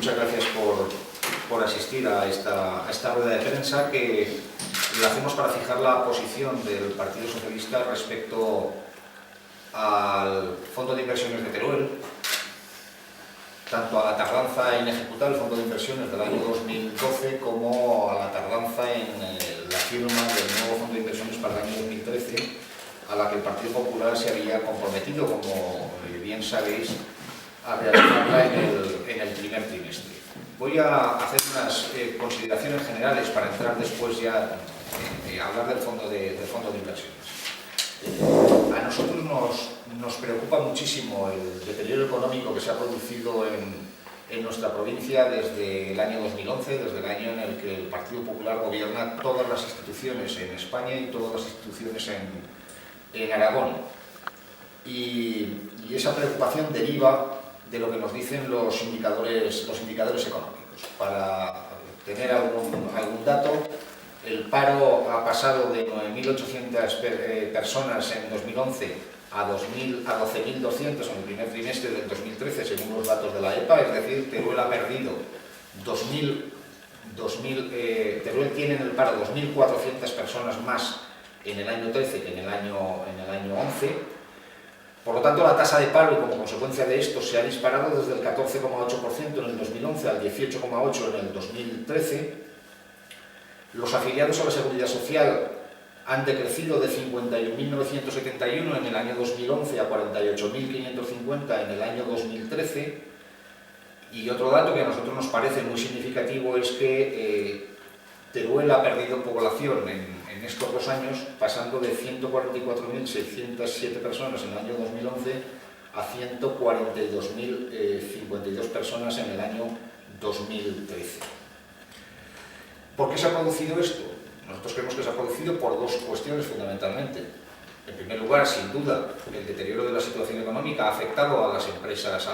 muchas gracias por asistir a esta rueda de prensa que la hacemos para fijar la posición del Partido Socialista respecto al Fondo de Inversiones de Teruel, tanto a la tardanza en ejecutar el Fondo de Inversiones del año 2012 como a la tardanza en la firma del nuevo Fondo de Inversiones para el año 2013, a la que el Partido Popular se había comprometido, como bien sabéis, a realizarla en el primer trimestre. Voy a hacer unas consideraciones generales para entrar después ya a hablar del Fondo de Inversiones. A nosotros nos preocupa muchísimo el deterioro económico que se ha producido en nuestra provincia desde el año 2011, desde el año en el que el Partido Popular gobierna todas las instituciones en España y todas las instituciones en Aragón. Y esa preocupación deriva de lo que nos dicen los indicadores económicos. Para tener algún dato, el paro ha pasado de 9.800 personas en 2011 a 12.200 en el primer trimestre del 2013, según los datos de la EPA, es decir, Teruel ha perdido Teruel tiene en el paro 2.400 personas más en el año 13 que en el año 11. Por lo tanto, la tasa de paro, y como consecuencia de esto, se ha disparado desde el 14,8% en el 2011 al 18,8% en el 2013. Los afiliados a la Seguridad Social han decrecido de 51.971 en el año 2011 a 48.550 en el año 2013. Y otro dato que a nosotros nos parece muy significativo es que Teruel ha perdido población en estos 2 años, pasando de 144.607 personas en el año 2011 a 142.052 personas en el año 2013. ¿Por qué se ha producido esto? Nosotros creemos que se ha producido por 2 cuestiones fundamentalmente. En primer lugar, sin duda, el deterioro de la situación económica ha afectado a las empresas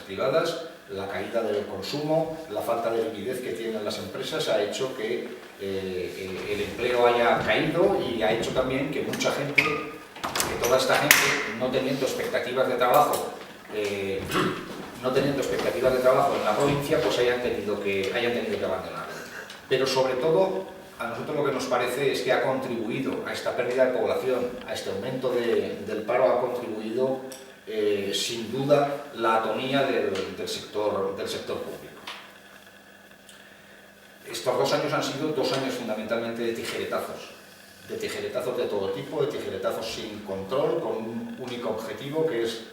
privadas. La caída del consumo, la falta de liquidez que tienen las empresas ha hecho que el empleo haya caído y ha hecho también que mucha gente, que toda esta gente, no teniendo expectativas de trabajo en la provincia, pues hayan tenido que abandonar. Pero sobre todo, a nosotros lo que nos parece es que ha contribuido a esta pérdida de población, a este aumento del paro, ha contribuido sin duda la atonía del sector público. Estos 2 años han sido 2 años fundamentalmente de tijeretazos de todo tipo, de tijeretazos sin control, con un único objetivo que es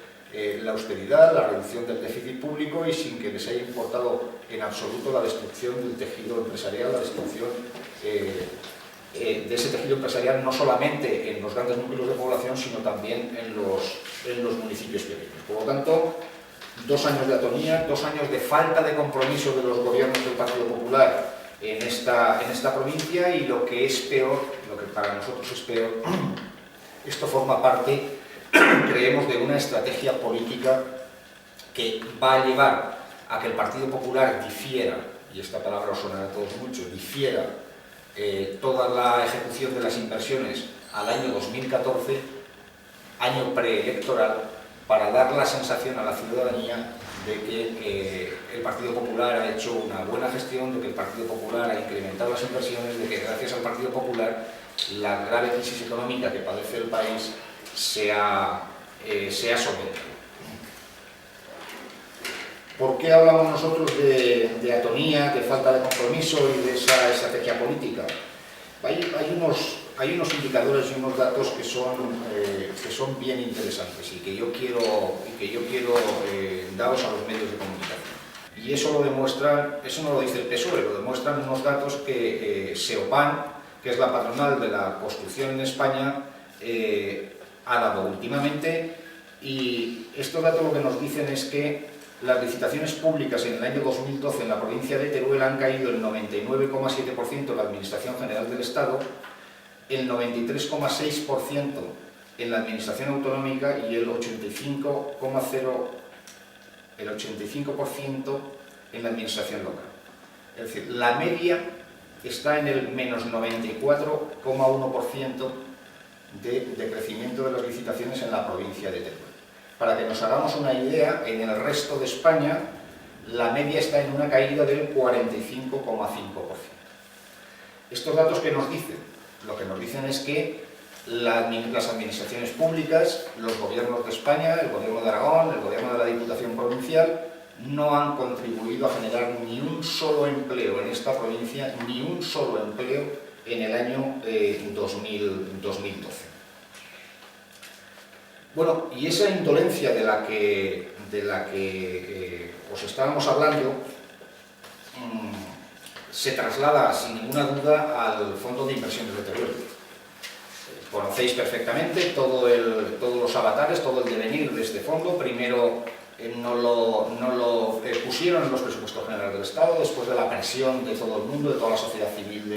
la austeridad, la reducción del déficit público y sin que les haya importado en absoluto la destrucción del tejido empresarial, la destrucción de ese tejido empresarial no solamente en los grandes núcleos de población, sino también en los municipios pequeños. Por lo tanto, 2 años de atonía, 2 años de falta de compromiso de los gobiernos del Partido Popular en esta provincia y lo que es peor, lo que para nosotros es peor, esto forma parte, creemos, de una estrategia política que va a llevar a que el Partido Popular difiera, y esta palabra os sonará a todos mucho, difiera toda la ejecución de las inversiones al año 2014, año preelectoral, para dar la sensación a la ciudadanía de que el Partido Popular ha hecho una buena gestión, de que el Partido Popular ha incrementado las inversiones, de que gracias al Partido Popular la grave crisis económica que padece el país se ha solventado. ¿Por qué hablamos nosotros de atonía, de falta de compromiso y de esa estrategia política? Hay unos indicadores y unos datos que son bien interesantes y que yo quiero daros a los medios de comunicación. Y eso no lo dice el PSOE, lo demuestran unos datos que SEOPAN, que es la patronal de la construcción en España, ha dado últimamente, y estos datos lo que nos dicen es que las licitaciones públicas en el año 2012 en la provincia de Teruel han caído el 99,7% en la Administración General del Estado, el 93,6% en la Administración Autonómica y el 85% en la Administración local. Es decir, la media está en el menos 94,1% de crecimiento de las licitaciones en la provincia de Teruel. Para que nos hagamos una idea, en el resto de España la media está en una caída del 45,5%. ¿Estos datos qué nos dicen? Lo que nos dicen es que las administraciones públicas, los gobiernos de España, el gobierno de Aragón, el gobierno de la Diputación Provincial, no han contribuido a generar ni un solo empleo en esta provincia, ni un solo empleo en el año 2012. Bueno, y esa indolencia de la que os estábamos hablando se traslada sin ninguna duda al Fondo de Inversiones de Teruel. Conocéis perfectamente todos los avatares, todo el devenir de este fondo. Primero no lo pusieron en los presupuestos generales del Estado, después de la presión de todo el mundo, de toda la sociedad civil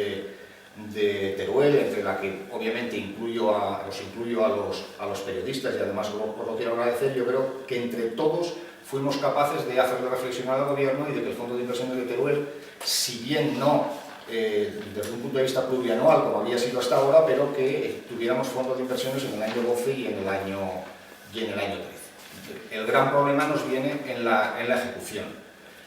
de Teruel, entre la que obviamente los incluyo a los periodistas, y además os lo quiero agradecer. Yo creo que entre todos fuimos capaces de hacerle reflexionar al gobierno y de que el Fondo de Inversiones de Teruel, si bien no desde un punto de vista plurianual como había sido hasta ahora, pero que tuviéramos fondos de inversiones en el año 12 y en el año 13. El gran problema nos viene en la ejecución,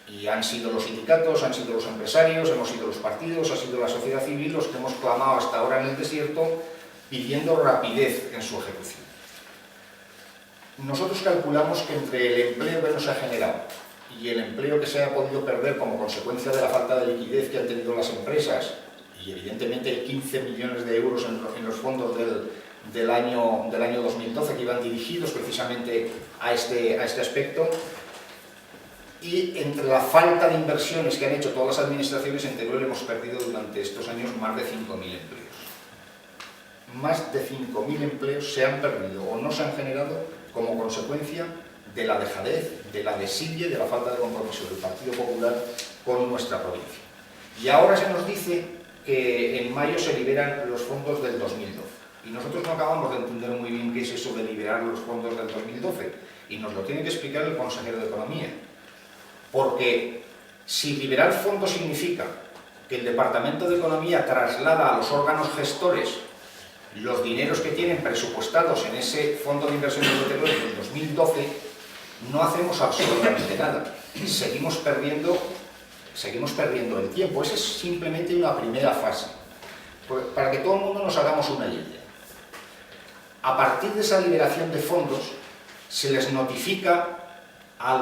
y han sido los sindicatos, han sido los empresarios, hemos sido los partidos, ha sido la sociedad civil los que hemos clamado hasta ahora en el desierto pidiendo rapidez en su ejecución. Nosotros calculamos que entre el empleo que nos ha generado y el empleo que se ha podido perder como consecuencia de la falta de liquidez que han tenido las empresas, y evidentemente 15 millones de euros en los fondos del año 2012 que iban dirigidos precisamente a este aspecto, y entre la falta de inversiones que han hecho todas las administraciones, en Teruel hemos perdido durante estos años más de 5.000 empleos. Más de 5.000 empleos se han perdido o no se han generado como consecuencia de la dejadez, de la desidia, de la falta de compromiso del Partido Popular con nuestra provincia. Y ahora se nos dice que en mayo se liberan los fondos del 2012. Y nosotros no acabamos de entender muy bien qué es eso de liberar los fondos del 2012. Y nos lo tiene que explicar el consejero de Economía. Porque si liberar fondos significa que el Departamento de Economía traslada a los órganos gestores los dineros que tienen presupuestados en ese Fondo de Inversiones de Teruel del 2012, no hacemos absolutamente nada. Seguimos perdiendo el tiempo. Esa es simplemente una primera fase. Para que todo el mundo nos hagamos una idea. A partir de esa liberación de fondos, se les notifica a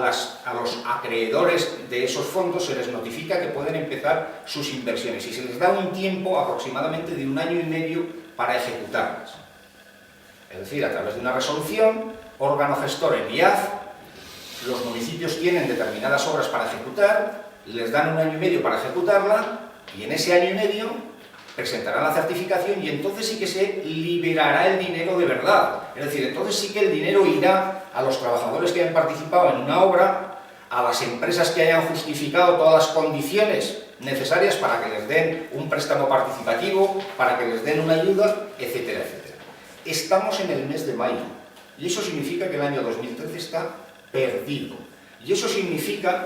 los acreedores de esos fondos, se les notifica que pueden empezar sus inversiones y se les da un tiempo aproximadamente de 1 año y medio para ejecutarlas. Es decir, a través de una resolución, órgano gestor en IAF, los municipios tienen determinadas obras para ejecutar, les dan 1 año y medio para ejecutarla, y en ese año y medio presentarán la certificación, y entonces sí que se liberará el dinero de verdad. Es decir, entonces sí que el dinero irá a los trabajadores que hayan participado en una obra, a las empresas que hayan justificado todas las condiciones necesarias para que les den un préstamo participativo, para que les den una ayuda, etcétera, etcétera. Estamos en el mes de mayo, y eso significa que el año 2013 está perdido. Y eso significa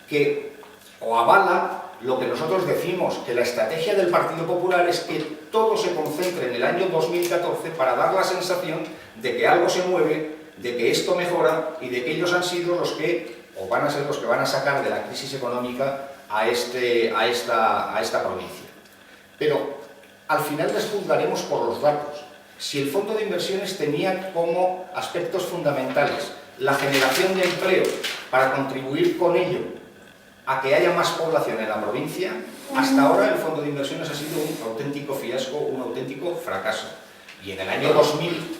que, o avala lo que nosotros decimos, que la estrategia del Partido Popular es que todo se concentre en el año 2014 para dar la sensación de que algo se mueve, de que esto mejora y de que ellos han sido los que, o van a ser los que van a sacar de la crisis económica a esta provincia. Pero al final les juzgaremos por los datos. Si el Fondo de Inversiones tenía como aspectos fundamentales la generación de empleo para contribuir con ello a que haya más población en la provincia, hasta ahora el Fondo de Inversiones ha sido un auténtico fiasco, un auténtico fracaso. Y en el año 2000,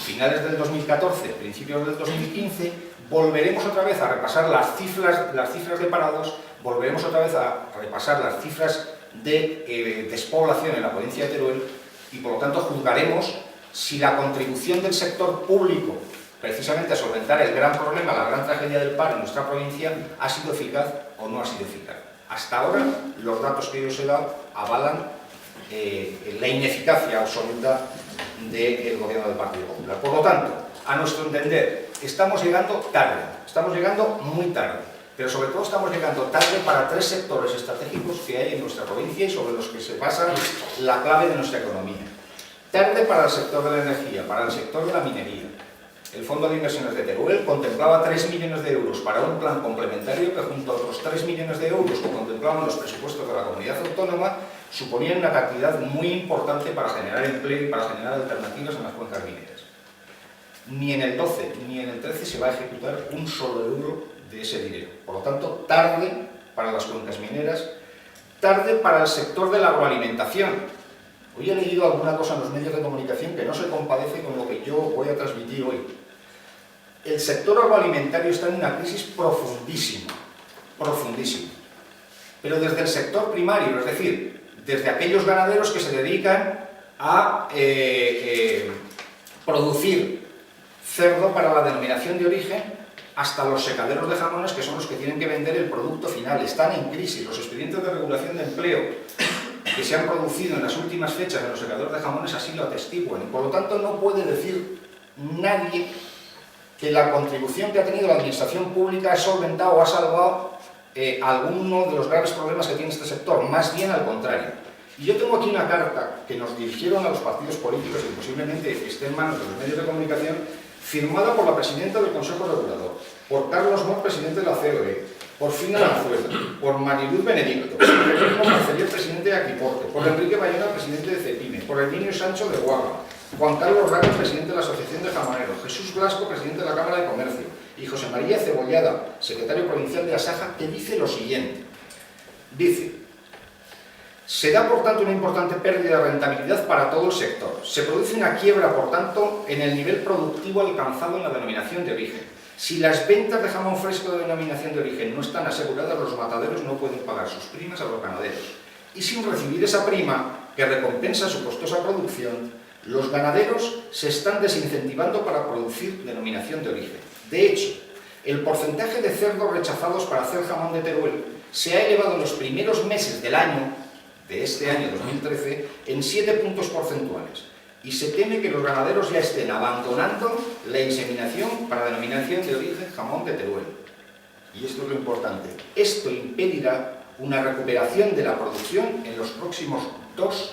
finales del 2014, principios del 2015, volveremos otra vez a repasar las cifras de parados, volveremos otra vez a repasar las cifras de despoblación en la provincia de Teruel, y por lo tanto juzgaremos si la contribución del sector público precisamente a solventar el gran problema, la gran tragedia del paro en nuestra provincia, ha sido eficaz o no ha sido eficaz. Hasta ahora, los datos que yo os he dado avalan la ineficacia absoluta del gobierno del Partido Popular. Por lo tanto, a nuestro entender, estamos llegando tarde, estamos llegando muy tarde, pero sobre todo estamos llegando tarde para 3 sectores estratégicos que hay en nuestra provincia y sobre los que se basa la clave de nuestra economía. Tarde para el sector de la energía, para el sector de la minería. el Fondo de Inversiones de Teruel contemplaba 3 millones de euros para un plan complementario que, junto a otros 3 millones de euros que contemplaban los presupuestos de la comunidad autónoma, suponían una cantidad muy importante para generar empleo y para generar alternativas en las cuencas mineras. Ni en el 12 ni en el 13 se va a ejecutar un solo euro de ese dinero. Por lo tanto, tarde para las cuencas mineras, tarde para el sector de la agroalimentación. Hoy he leído alguna cosa en los medios de comunicación que no se compadece con lo que yo voy a transmitir hoy. El sector agroalimentario está en una crisis profundísima, profundísima. Pero desde el sector primario, es decir, desde aquellos ganaderos que se dedican a producir cerdo para la denominación de origen, hasta los secaderos de jamones, que son los que tienen que vender el producto final. Están en crisis. Los expedientes de regulación de empleo que se han producido en las últimas fechas en los secadores de jamones así lo atestiguan. Por lo tanto, no puede decir nadie que la contribución que ha tenido la administración pública ha solventado o ha salvado alguno de los graves problemas que tiene este sector. Más bien al contrario. Y yo tengo aquí una carta que nos dirigieron a los partidos políticos y posiblemente esté en manos de los medios de comunicación, firmada por la presidenta del Consejo Regulador, por Carlos Mor, presidente de la COE, por Fina Lanzuela, por Mariluz Benedicto, por Guillermo Marcelier, presidente de Aquiporte, por Enrique Bayona, presidente de Cepime, por Herminio Sancho de Guaga, Juan Carlos Ramos, presidente de la Asociación de Jamoneros, Jesús Blasco, presidente de la Cámara de Comercio, y José María Cebollada, secretario provincial de Asaja, que dice lo siguiente. Dice: se da, por tanto, una importante pérdida de rentabilidad para todo el sector. Se produce una quiebra, por tanto, en el nivel productivo alcanzado en la denominación de origen. Si las ventas de jamón fresco de denominación de origen no están aseguradas, los mataderos no pueden pagar sus primas a los ganaderos. Y sin recibir esa prima, que recompensa su costosa producción, los ganaderos se están desincentivando para producir denominación de origen. De hecho, el porcentaje de cerdos rechazados para hacer jamón de Teruel se ha elevado en los primeros meses del año, de este año 2013, en 7 puntos porcentuales, y se teme que los ganaderos ya estén abandonando la inseminación para denominación de origen jamón de Teruel. Y esto es lo importante: esto impedirá una recuperación de la producción en los próximos 2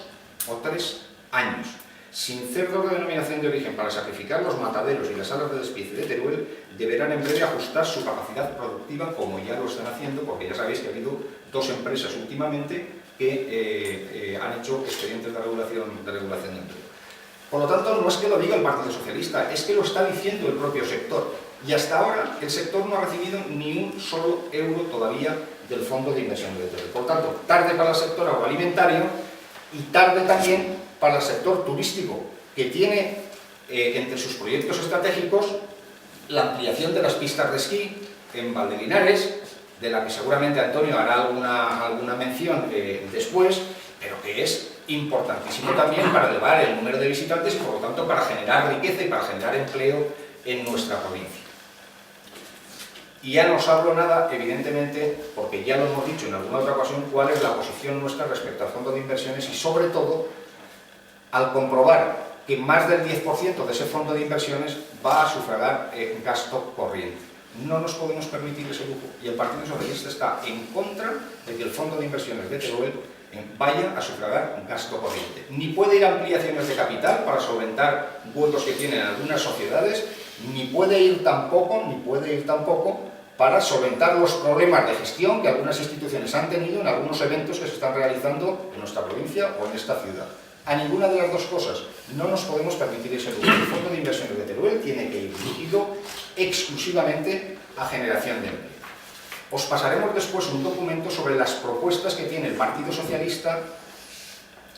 o 3 años. Sin cerdos de denominación de origen para sacrificar, los mataderos y las salas de despiece de Teruel deberán en breve ajustar su capacidad productiva, como ya lo están haciendo, porque ya sabéis que ha habido 2 empresas últimamente que han hecho expedientes de regulación de empleo. Por lo tanto, no es que lo diga el Partido Socialista, es que lo está diciendo el propio sector. Y hasta ahora el sector no ha recibido ni un solo euro todavía del Fondo de Inversión de Teruel. Por tanto, tarde para el sector agroalimentario y tarde también para el sector turístico, que tiene entre sus proyectos estratégicos la ampliación de las pistas de esquí en Valdelinares, de la que seguramente Antonio hará alguna mención después, pero que es importantísimo también para elevar el número de visitantes y, por lo tanto, para generar riqueza y para generar empleo en nuestra provincia. Y ya no os hablo nada, evidentemente, porque ya lo hemos dicho en alguna otra ocasión, cuál es la posición nuestra respecto al Fondo de Inversiones y, sobre todo, al comprobar que más del 10% de ese Fondo de Inversiones va a sufragar gasto corriente. No nos podemos permitir ese lujo, y el Partido Socialista está en contra de que el Fondo de Inversiones de Teruel vaya a sufragar un gasto corriente. Ni puede ir a ampliaciones de capital para solventar huecos que tienen algunas sociedades, ni puede ir tampoco para solventar los problemas de gestión que algunas instituciones han tenido en algunos eventos que se están realizando en nuestra provincia o en esta ciudad. A ninguna de las dos cosas no nos podemos permitir ese lujo. El Fondo de Inversiones de Teruel tiene que ir dirigido exclusivamente a generación de empleo. Os pasaremos después un documento sobre las propuestas que tiene el Partido Socialista,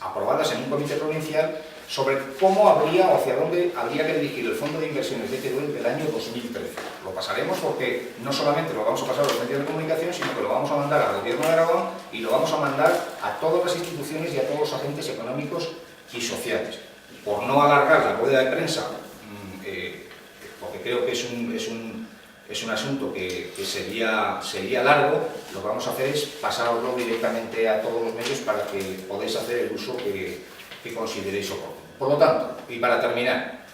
aprobadas en un comité provincial, sobre cómo habría o hacia dónde habría que dirigir el Fondo de Inversiones de Teruel del año 2013. Lo pasaremos porque no solamente lo vamos a pasar a los medios de comunicación, sino que lo vamos a mandar al Gobierno de Aragón y lo vamos a mandar a todas las instituciones y a todos los agentes económicos y sociales. Por no alargar la rueda de prensa, porque creo que es un asunto que sería largo, lo que vamos a hacer es pasaroslo directamente a todos los medios para que podáis hacer el uso que consideréis oportuno. Por lo tanto, y para terminar,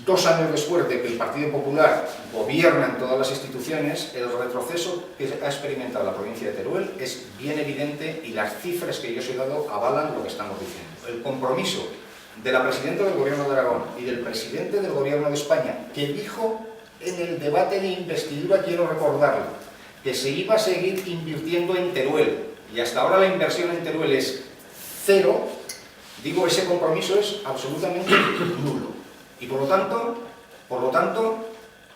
2 años después de que el Partido Popular gobierna en todas las instituciones, el retroceso que ha experimentado la provincia de Teruel es bien evidente y las cifras que yo os he dado avalan lo que estamos diciendo. El compromiso de la presidenta del Gobierno de Aragón y del presidente del Gobierno de España, que dijo en el debate de investidura, quiero recordarlo, que se iba a seguir invirtiendo en Teruel, y hasta ahora la inversión en Teruel es cero, digo, ese compromiso es absolutamente nulo. Y por lo tanto,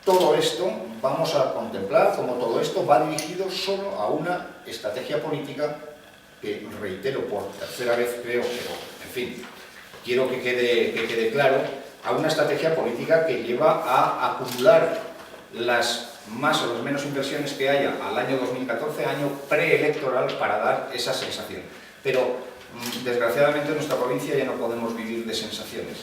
todo esto vamos a contemplar como todo esto va dirigido solo a una estrategia política que, reitero por tercera vez creo, pero en fin, quiero que quede claro, a una estrategia política que lleva a acumular las más o las menos inversiones que haya al año 2014, año preelectoral, para dar esa sensación. Pero, desgraciadamente, en nuestra provincia ya no podemos vivir de sensaciones.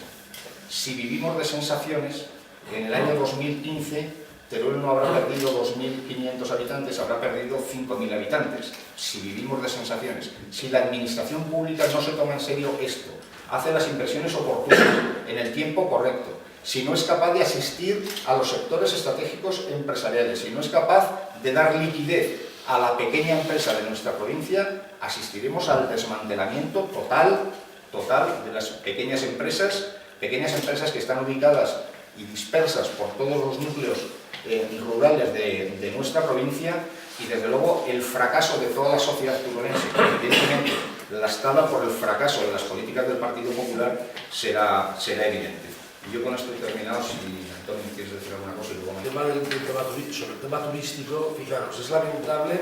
Si vivimos de sensaciones, en el año 2015 Teruel no habrá perdido 2.500 habitantes, habrá perdido 5.000 habitantes. Si vivimos de sensaciones, si la administración pública no se toma en serio esto, hace las inversiones oportunas, en el tiempo correcto, si no es capaz de asistir a los sectores estratégicos empresariales, si no es capaz de dar liquidez a la pequeña empresa de nuestra provincia, asistiremos al desmantelamiento total de las pequeñas empresas que están ubicadas y dispersas por todos los núcleos rurales de nuestra provincia, y desde luego el fracaso de toda la sociedad turolense, que evidentemente lastada por el fracaso de las políticas del Partido Popular, será evidente. Y yo con esto he terminado. Si Antonio quieres decir alguna cosa y luego me... Sobre el tema turístico, fijaros, es lamentable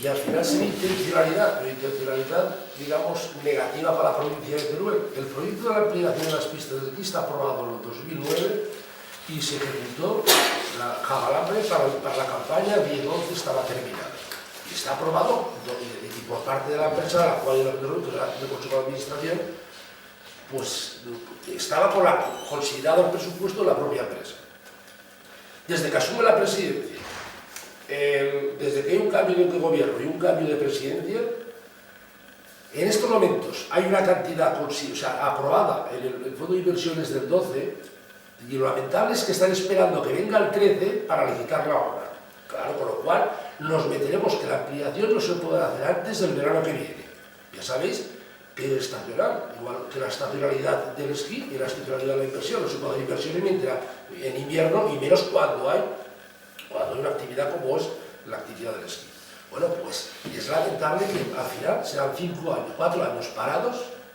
y al final se ve intencionalidad, pero intencionalidad, digamos, negativa para la provincia de Teruel. El proyecto de la ampliación de las pistas de esquí está aprobado en el 2009 y se ejecutó la Jabalambre para la campaña 10-11 estaba terminada. Y está aprobado y por parte de la empresa a la cual yo de Consejo de Administración, pues estaba considerado el presupuesto de la propia empresa. Desde que asume la presidencia, desde que hay un cambio de gobierno y un cambio de presidencia, en estos momentos hay una cantidad aprobada en el Fondo de Inversiones del 12, y lo lamentable es que están esperando que venga el 13 para licitar la obra. Claro, con lo cual nos meteremos que la ampliación no se podrá hacer antes del verano que viene. Ya sabéis que es estacional, igual que la estacionalidad del esquí y la estacionalidad de la inversión. No se puede hacer inversión en invierno, y menos cuando hay una actividad como es la actividad del esquí. Bueno, pues es lamentable que al final sean 4 años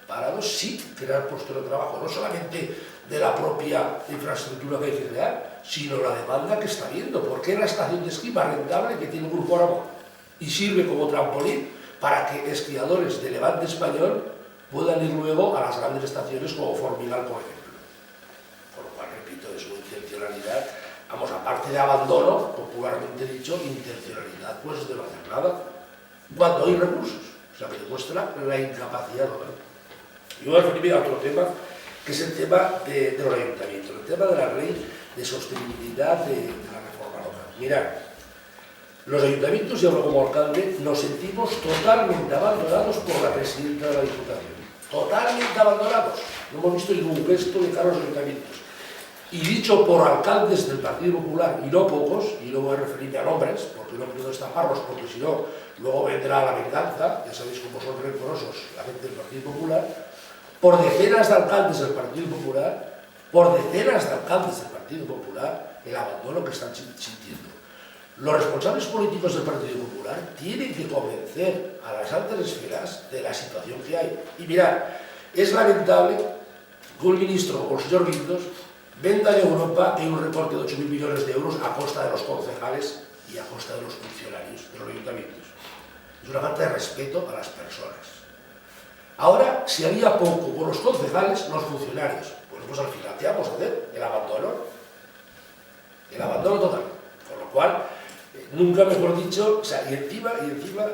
parados sin crear puestos de trabajo, no solamente de la propia infraestructura que hay que crear, sino la demanda que está habiendo. Porque es la estación de esquí más rentable que tiene el Grupo Aragón y sirve como trampolín para que esquiadores de Levante español puedan ir luego a las grandes estaciones como Formigal, por ejemplo. Por lo cual, repito, es una intencionalidad, vamos, aparte de abandono, popularmente dicho, intencionalidad pues de no hacer nada, cuando hay recursos. O sea, que demuestra la incapacidad total. Y voy a referirme a otro tema, que es el tema de los ayuntamientos, el tema de la ley de sostenibilidad de la reforma local. Mirad, los ayuntamientos, y hablo como alcalde, nos sentimos totalmente abandonados por la presidenta de la Diputación. Totalmente abandonados. No hemos visto ningún gesto de cara a los ayuntamientos. Y dicho por alcaldes del Partido Popular, y no pocos, y no voy a referirme a nombres, porque no quiero destaparlos, porque si no, luego vendrá la venganza, ya sabéis cómo son rencorosos la gente del Partido Popular, por decenas de alcaldes del Partido Popular, el abandono que están sintiendo. Los responsables políticos del Partido Popular tienen que convencer a las altas esferas de la situación que hay. Y mirad, es lamentable que un ministro como el señor Guindos venda en Europa que hay un recorte de 8.000 millones de euros a costa de los concejales y a costa de los funcionarios de los ayuntamientos. Es una falta de respeto a las personas. Ahora, si había poco con los concejales, los funcionarios, pues al final, ¿qué vamos a hacer? El abandono total. Con lo cual, nunca mejor dicho, o sea, y encima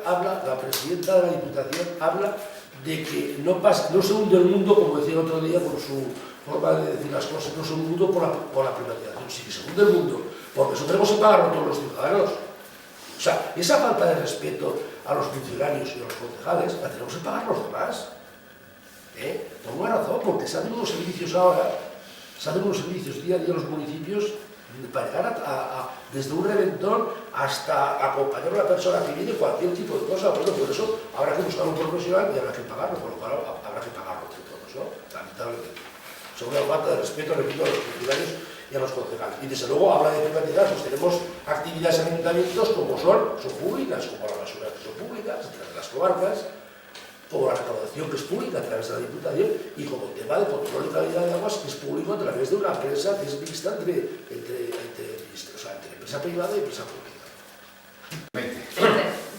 habla, la presidenta de la Diputación habla de que no se hunde el mundo, como decía el otro día, por su forma de decir las cosas, no se hunde el mundo por la privatización, sí que se hunde el mundo, porque eso tenemos que pagarlo todos los ciudadanos. O sea, esa falta de respeto a los funcionarios y a los concejales la tenemos que pagar los demás. Por una razón, porque se hacen unos servicios ahora, día a día en los municipios, para llegar desde un reventón hasta acompañar a una persona que viene cualquier tipo de cosa. Bueno, por eso habrá que buscar un profesional y habrá que pagarlo, por lo cual habrá que pagarlo entre todos, ¿no? lamentablemente. Sobre la falta de respeto, repito, a los funcionarios y a los concejales. Y desde luego habla de privatizar, pues tenemos actividades en ayuntamientos como son públicas, como la basura que son públicas, a través de las comarcas, como la recaudación que es pública a través de la Diputación y como el tema de control y calidad de aguas que es público a través de una empresa que es mixta entre empresa privada y empresa pública.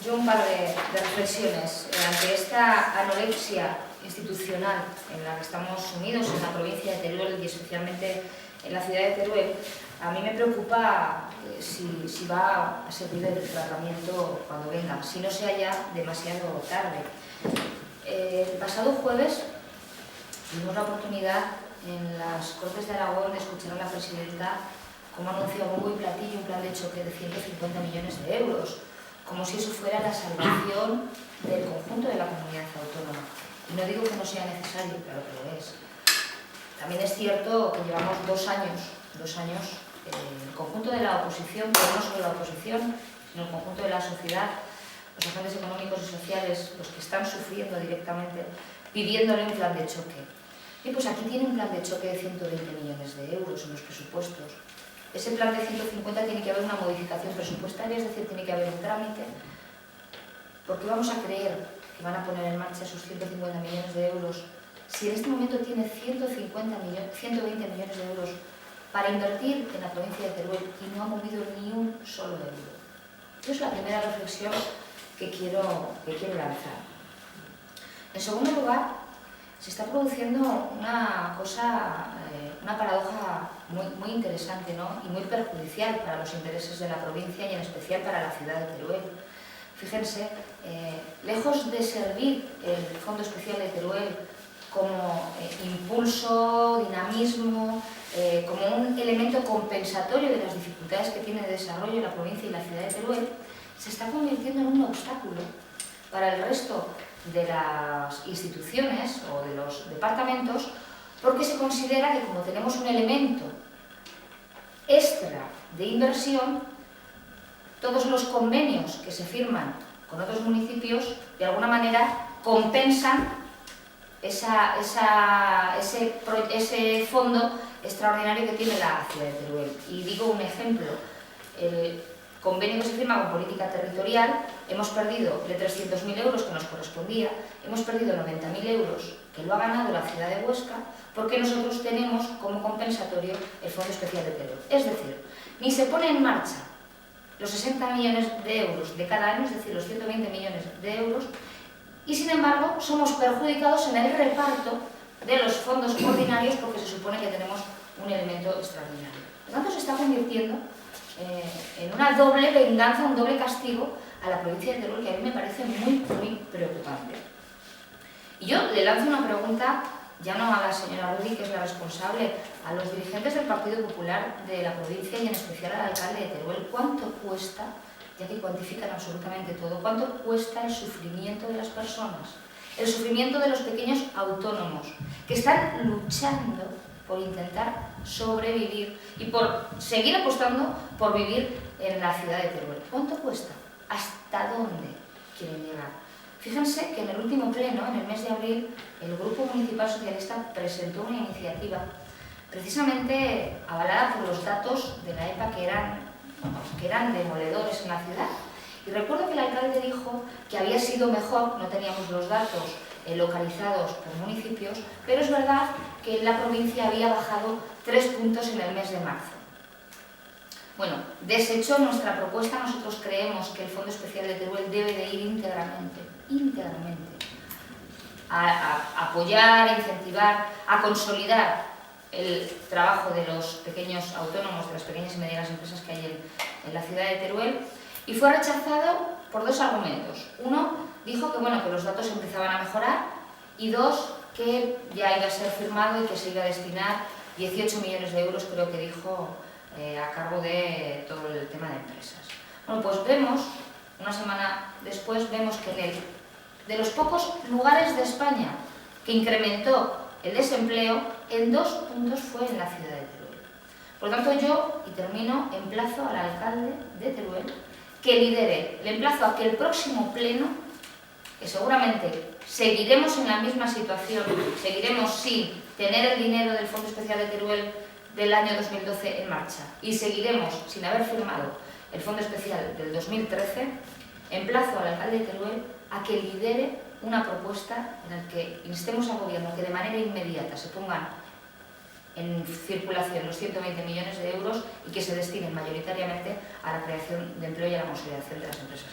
Yo un par de reflexiones ante esta anorexia institucional en la que estamos sumidos en la provincia de Teruel y especialmente en la ciudad de Teruel. A mí me preocupa si va a servir el tratamiento cuando venga, si no sea ya demasiado tarde. El pasado jueves tuvimos la oportunidad en las Cortes de Aragón de escuchar a la presidenta cómo anunció a bombo y platillo un plan de choque de 150 millones de euros, como si eso fuera la salvación del conjunto de la comunidad autónoma. Y no digo que no sea necesario, claro que lo es. También es cierto que llevamos dos años, el conjunto de la oposición, pero no solo la oposición, sino el conjunto de la sociedad, los agentes económicos y sociales, los que están sufriendo directamente, pidiéndole un plan de choque. Y pues aquí tiene un plan de choque de 120 millones de euros en los presupuestos. Ese plan de 150 tiene que haber una modificación presupuestaria, es decir, tiene que haber un trámite. ¿Por qué vamos a creer que van a poner en marcha esos 150 millones de euros si en este momento tiene 120 millones de euros para invertir en la provincia de Teruel y no ha movido ni un solo euro? Esa es la primera reflexión que quiero lanzar. En segundo lugar, se está produciendo una paradoja muy interesante, ¿no? Y muy perjudicial para los intereses de la provincia y en especial para la ciudad de Teruel. Fíjense, lejos de servir el Fondo Especial de Teruel como impulso, dinamismo, como un elemento compensatorio de las dificultades que tiene de desarrollo la provincia y la ciudad de Teruel, se está convirtiendo en un obstáculo para el resto de las instituciones o de los departamentos, porque se considera que como tenemos un elemento extra de inversión, todos los convenios que se firman con otros municipios de alguna manera compensan ese fondo extraordinario que tiene la ciudad de Teruel. Y digo un ejemplo, el convenio que se firma con Política Territorial, hemos perdido de 300.000 euros que nos correspondía, hemos perdido 90.000 euros que lo ha ganado la ciudad de Huesca, porque nosotros tenemos como compensatorio el Fondo Especial de Teruel. Es decir, ni se pone en marcha los 60 millones de euros de cada año, es decir, los 120 millones de euros, y sin embargo somos perjudicados en el reparto de los fondos ordinarios porque se supone que tenemos un elemento extraordinario. Por lo tanto, se está convirtiendo en una doble venganza, un doble castigo a la provincia de Teruel, que a mí me parece muy preocupante. Y yo le lanzo una pregunta, ya no a la señora Rudi, que es la responsable, a los dirigentes del Partido Popular de la provincia y en especial al alcalde de Teruel. ¿Cuánto cuesta, ya que cuantifican absolutamente todo, cuánto cuesta el sufrimiento de las personas, el sufrimiento de los pequeños autónomos, que están luchando por intentar sobrevivir y por seguir apostando por vivir en la ciudad de Teruel? ¿Cuánto cuesta? ¿Hasta dónde quieren llegar? Fíjense que en el último pleno, en el mes de abril, el Grupo Municipal Socialista presentó una iniciativa precisamente avalada por los datos de la EPA que eran demoledores en la ciudad. Y recuerdo que el alcalde dijo que había sido mejor, no teníamos los datos localizados por municipios, pero es verdad que la provincia había bajado 3 puntos en el mes de marzo. Bueno, deshecho nuestra propuesta, nosotros creemos que el Fondo Especial de Teruel debe de ir íntegramente a apoyar, a incentivar, a consolidar el trabajo de los pequeños autónomos, de las pequeñas y medianas empresas que hay en la ciudad de Teruel, y fue rechazado por 2 argumentos. Uno, dijo que, bueno, que los datos empezaban a mejorar, y 2, que ya iba a ser firmado y que se iba a destinar 18 millones de euros, creo que dijo, a cargo de todo el tema de empresas. Bueno, pues vemos, una semana después, vemos que de los pocos lugares de España que incrementó el desempleo, en 2 puntos fue en la ciudad de Teruel. Por lo tanto, yo, y termino, emplazo al alcalde de Teruel que lidere, le emplazo a que el próximo pleno, que seguramente seguiremos en la misma situación, seguiremos sin tener el dinero del Fondo Especial de Teruel del año 2012 en marcha y seguiremos sin haber firmado el Fondo Especial del 2013, emplazo al alcalde de Teruel a que lidere una propuesta en la que instemos al Gobierno que de manera inmediata se pongan en circulación los 120 millones de euros y que se destinen mayoritariamente a la creación de empleo y a la consolidación de las empresas.